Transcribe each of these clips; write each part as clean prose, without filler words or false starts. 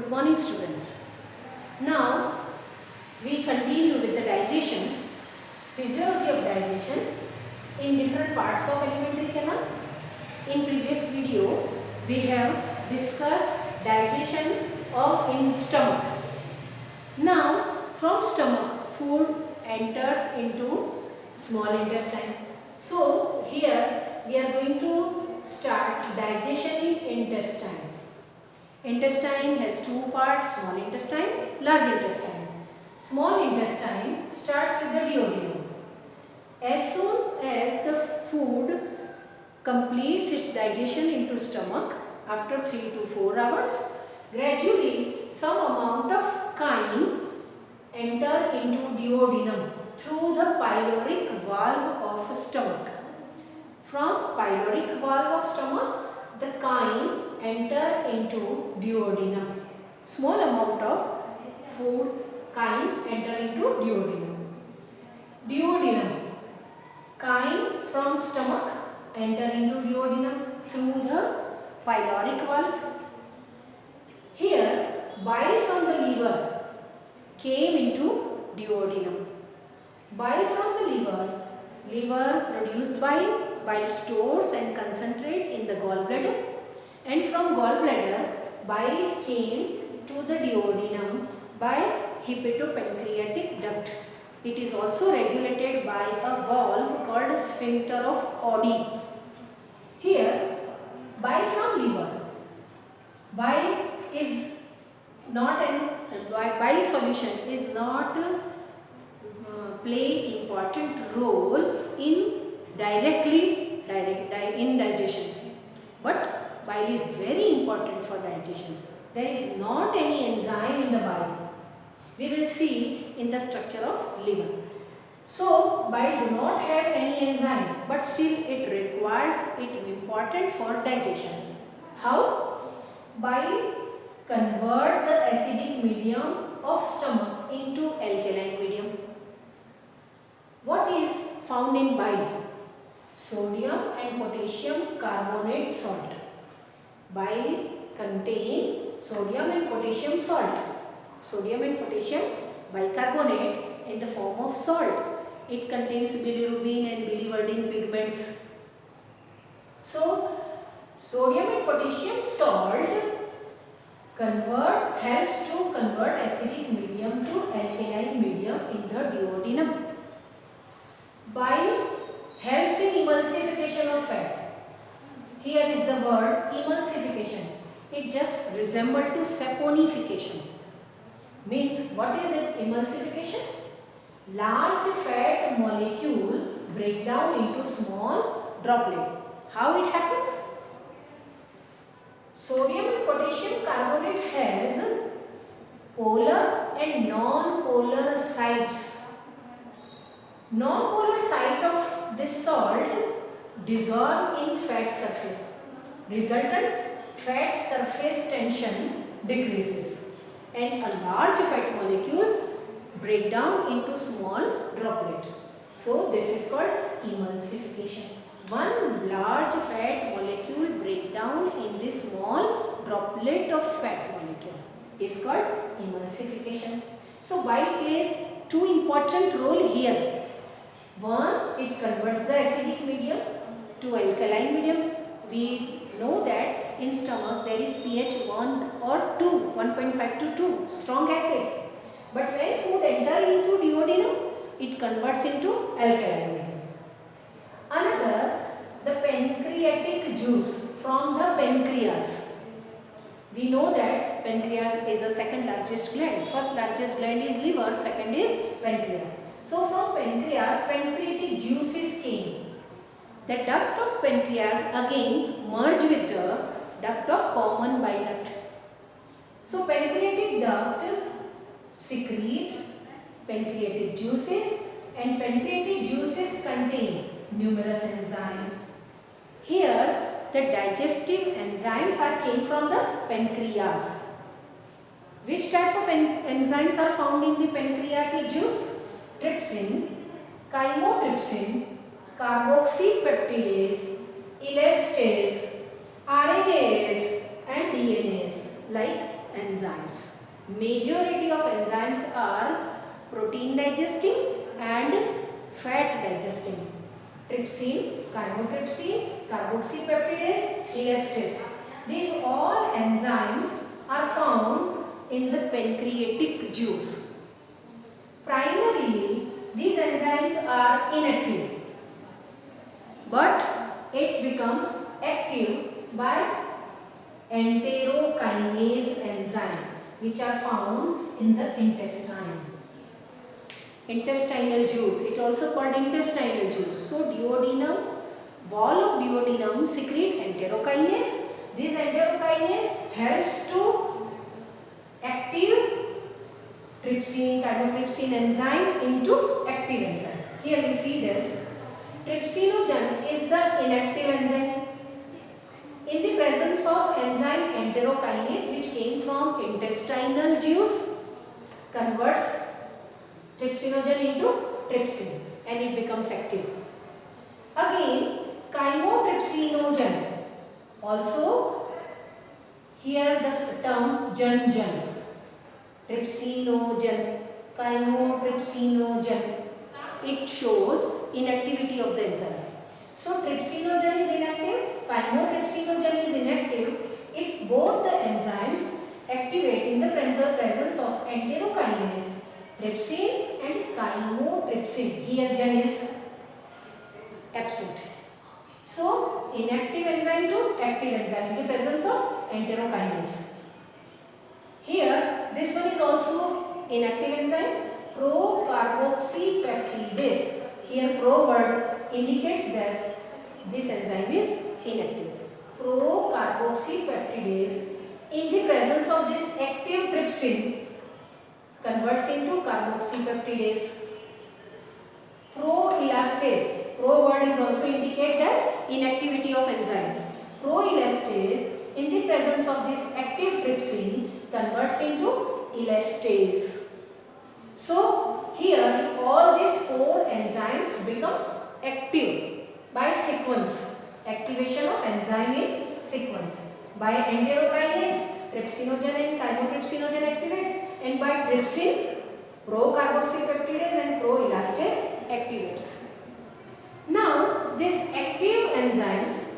Good morning, students. Now we continue with the digestion, physiology of digestion in different parts of alimentary canal. In previous video, we have discussed digestion in stomach. Now from stomach, food enters into small intestine. So here we are going to start digestion in intestine. Intestine has two parts, small intestine, large intestine. Small intestine starts with the duodenum. As soon as the food completes its digestion into stomach after 3 to 4 hours, gradually some amount of chyme enter into duodenum through the pyloric valve of stomach. From pyloric valve of stomach, the chyme enter into duodenum. Small amount of food chyme enter into duodenum. Duodenum. Chyme from stomach enter into duodenum through the pyloric valve. Here, bile from the liver came into duodenum. Bile from the liver produced bile stores and concentrate in the gallbladder. And from gallbladder, bile came to the duodenum by hepatopancreatic duct. It is also regulated by a valve called sphincter of Oddi. Here, bile from liver. Bile is not bile solution is not play important role in in digestion, but bile is very important for digestion. There is not any enzyme in the bile. We will see in the structure of liver. So bile do not have any enzyme, but still it requires it important for digestion. How? Bile convert the acidic medium of stomach into alkaline medium. What is found in bile? Sodium and potassium carbonate salt. Bile contain sodium and potassium salt. Sodium and potassium bicarbonate in the form of salt. It contains bilirubin and biliverdin pigments. So, sodium and potassium salt helps to convert acidic medium to alkaline medium in the duodenum. Bile helps in emulsification of fat. Here is the word emulsification. It just resembles to saponification. Means what is it? Emulsification? Large fat molecule break down into small droplet. How it happens? Sodium and potassium carbonate has polar and non-polar sites. Non-polar site of this salt dissolve in fat surface. Resultant fat surface tension decreases and a large fat molecule break down into small droplet. So this is called emulsification. One large fat molecule break down in this small droplet of fat molecule is called emulsification. So bile plays two important role here. One, it converts the acidic medium to alkaline medium. We know that in stomach there is pH 1 or 2, 1.5 to 2, strong acid. But when food enter into duodenum, it converts into alkaline medium. Another, the pancreatic juice from the pancreas. We know that pancreas is the second largest gland. First largest gland is liver, second is pancreas. So from pancreas, pancreatic juices came. The duct of pancreas again merge with the duct of common bile duct. So pancreatic duct secrete pancreatic juices and pancreatic juices contain numerous enzymes. Here the digestive enzymes came from the pancreas. Which type of enzymes are found in the pancreatic juice? Trypsin, chymotrypsin, carboxypeptidase, elastase, RNase and DNase like enzymes. Majority of enzymes are protein digesting and fat digesting. Trypsin, chymotrypsin, carboxypeptidase, elastase. These all enzymes are found in the pancreatic juice. Primarily, these enzymes are inactive, but it becomes active by enterokinase enzyme, which are found in the intestine. Intestinal juice, it also called intestinal juice. So duodenum, wall of duodenum secrete enterokinase. This enterokinase helps to active trypsin, chymotrypsin enzyme into active enzyme. Here we see this. Trypsinogen is the inactive enzyme. In the presence of enzyme enterokinase, which came from intestinal juice, converts trypsinogen into trypsin and it becomes active. Again, chymotrypsinogen. Also, here the term jan. Trypsinogen, chymotrypsinogen. It shows inactivity of the enzyme. So trypsinogen is inactive, chymotrypsinogen is inactive. It both the enzymes activate in the presence of enterokinase, trypsin and chymotrypsin. Here jan is absent. So inactive enzyme to active enzyme in the presence of enterokinase. Here this one is also inactive enzyme, procarboxypeptidase. Here pro word indicates that this enzyme is inactive. Procarboxypeptidase in the presence of this active trypsin converts into carboxypeptidase. Proelastase, pro word is also indicate that inactivity of enzyme. Proelastase in the presence of this active trypsin converts into elastase. So here all these four enzymes becomes active by sequence, activation of enzyme in sequence. By enterokinase, trypsinogen and chymotrypsinogen activates, and by trypsin, procarboxypeptidase and proelastase activates. Now these active enzymes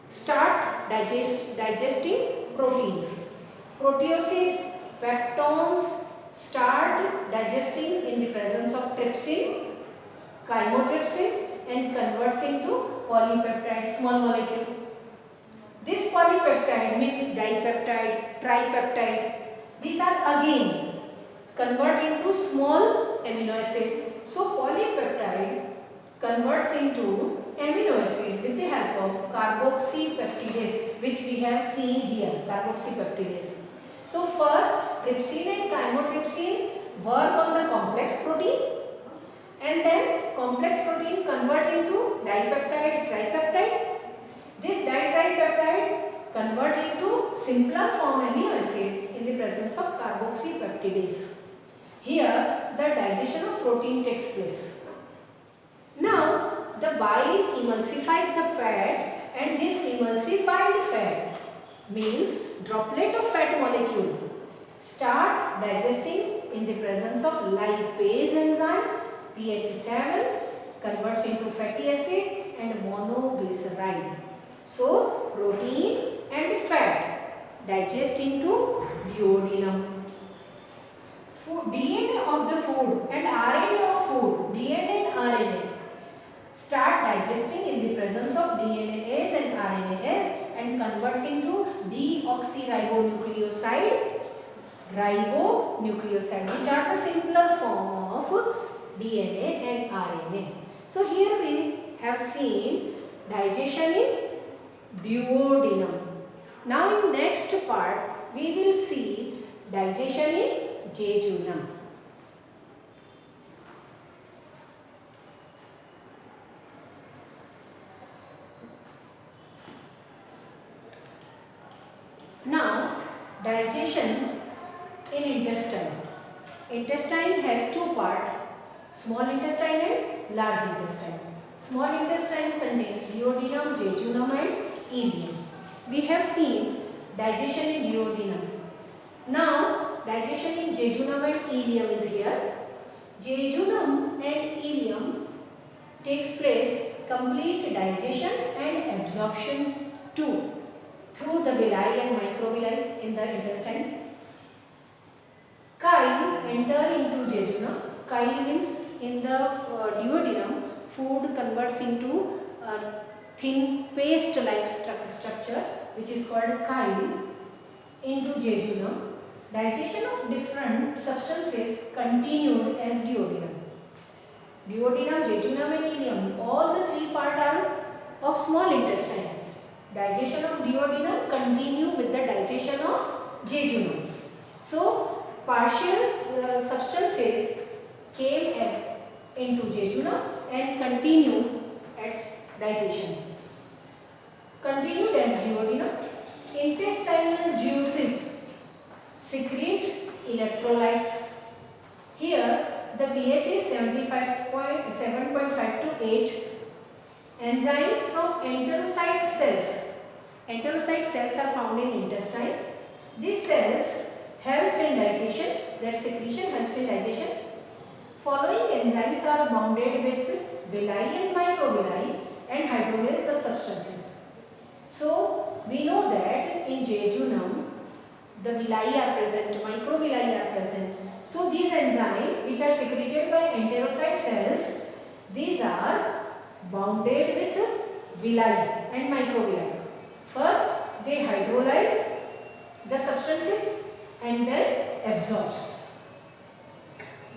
start digesting proteins. Proteoses, peptones start digesting in the presence of trypsin, chymotrypsin and converts into polypeptide, small molecule. This polypeptide means dipeptide, tripeptide. These are again convert into small amino acid. So polypeptide converts into amino acid with the help of carboxypeptidase, which we have seen here, carboxypeptidase. So first trypsin and chymotrypsin work on the complex protein and then complex protein convert into dipeptide, tripeptide. This ditripeptide convert into simpler form amino acid in the presence of carboxypeptidase. Here the digestion of protein takes place. Now the bile emulsifies the fat and this emulsified fat means droplet of fat molecule start digesting in the presence of lipase enzyme PH7 converts into fatty acid and monoglyceride. So protein and fat digest into duodenum. DNA of the food and RNA of food, DNA and RNA start digesting in the presence of DNase and RNase and converts into deoxyribonucleoside, ribonucleoside, which are the simpler form of DNA and RNA. So here we have seen digestion in duodenum. Now in next part we will see digestion in jejunum. Now digestion in intestine. Intestine has two parts, small intestine and large intestine. Small intestine contains duodenum, jejunum and ileum. We have seen digestion in duodenum. Now digestion in jejunum and ileum is here. Jejunum and ileum takes place complete digestion and absorption too through the villi and microvilli in the intestine. Chyle enter into jejunum. Chyle means in the duodenum, food converts into a thin paste-like structure which is called chyle into jejunum. Digestion of different substances continued as duodenum. Duodenum, jejunum and ileum, all the three parts are of small intestine. Digestion of duodenum continue with the digestion of jejunum. So, partial substances came into jejunum and continued its digestion. Continued as duodenum. Intestinal juices secrete electrolytes. Here the pH is 7.5 to 8. Enzymes from enterocyte cells. Enterocyte cells are found in intestine. These cells helps in digestion. Their secretion helps in digestion. Following enzymes are bounded with villi and microvilli and hydrolase the substances. So we know that in jejunum the villi are present, microvilli are present. So these enzymes which are secreted by enterocyte cells, these are bounded with villi and microvilli. First they hydrolyze the substances and then absorbs.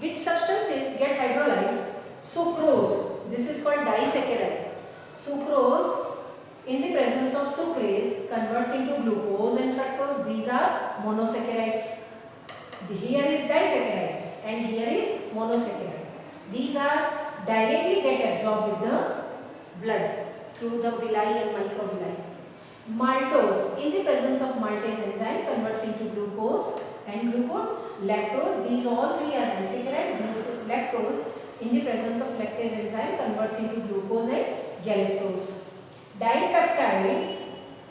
Which substances get hydrolyzed? Sucrose, this is called disaccharide. Sucrose in the presence of sucrase converts into glucose and fructose. These are monosaccharides. Here is disaccharide and here is monosaccharide. These are directly get absorbed with the blood through the villi and microvilli. Maltose in the presence of maltase enzyme converts into glucose and glucose. Lactose, these all three are disaccharide. Lactose in the presence of lactase enzyme converts into glucose and galactose. Dipeptide,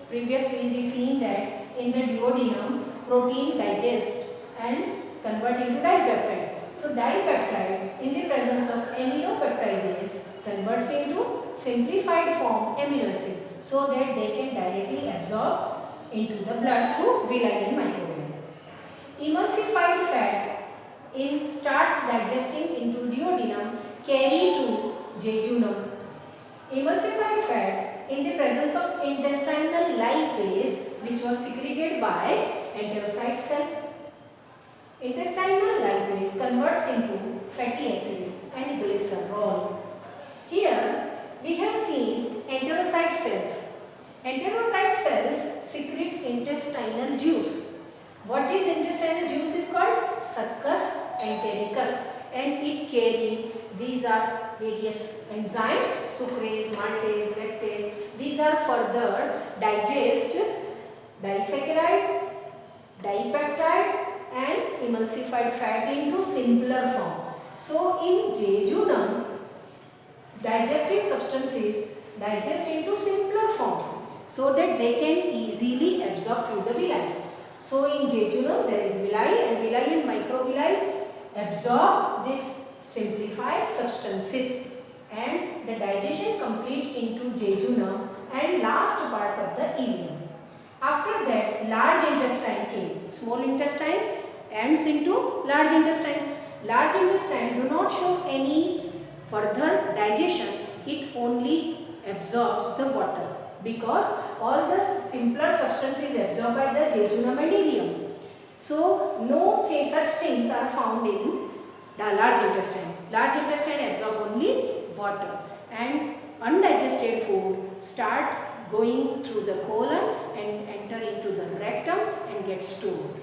previously we seen that in the duodenum protein digest and convert into dipeptide. So dipeptide in the presence of aminopeptidase converts into simplified form amino acid so that they can directly absorb into the blood through villi and microvilli. Emulsified fat starts digesting into duodenum, carry to jejunum. Emulsified fat in the presence of intestinal lipase which was secreted by enterocyte cell. Intestinal lipase converts into fatty acid and glycerol. Here we have seen enterocyte cells. Enterocyte cells secrete intestinal juice. What is intestinal juice is called? Succus entericus, and it carry, these are various enzymes, sucrase, maltase, lactase. These are further digest disaccharide, dipeptide and emulsified fat into simpler form. So in jejunum, digestive substances digest into simpler form so that they can easily absorb through the villi. So in jejunum there is villi and microvilli absorb this simplified substances and the digestion complete into jejunum and last part of the ileum. After that large intestine came. Small intestine ends into large intestine. Large intestine do not show any further digestion. It only absorbs the water because all the simpler substances absorbed by the jejunum and ileum. So no such things are found in the large intestine. Large intestine absorb only water and undigested food start going through the colon and enter into the rectum and get stored.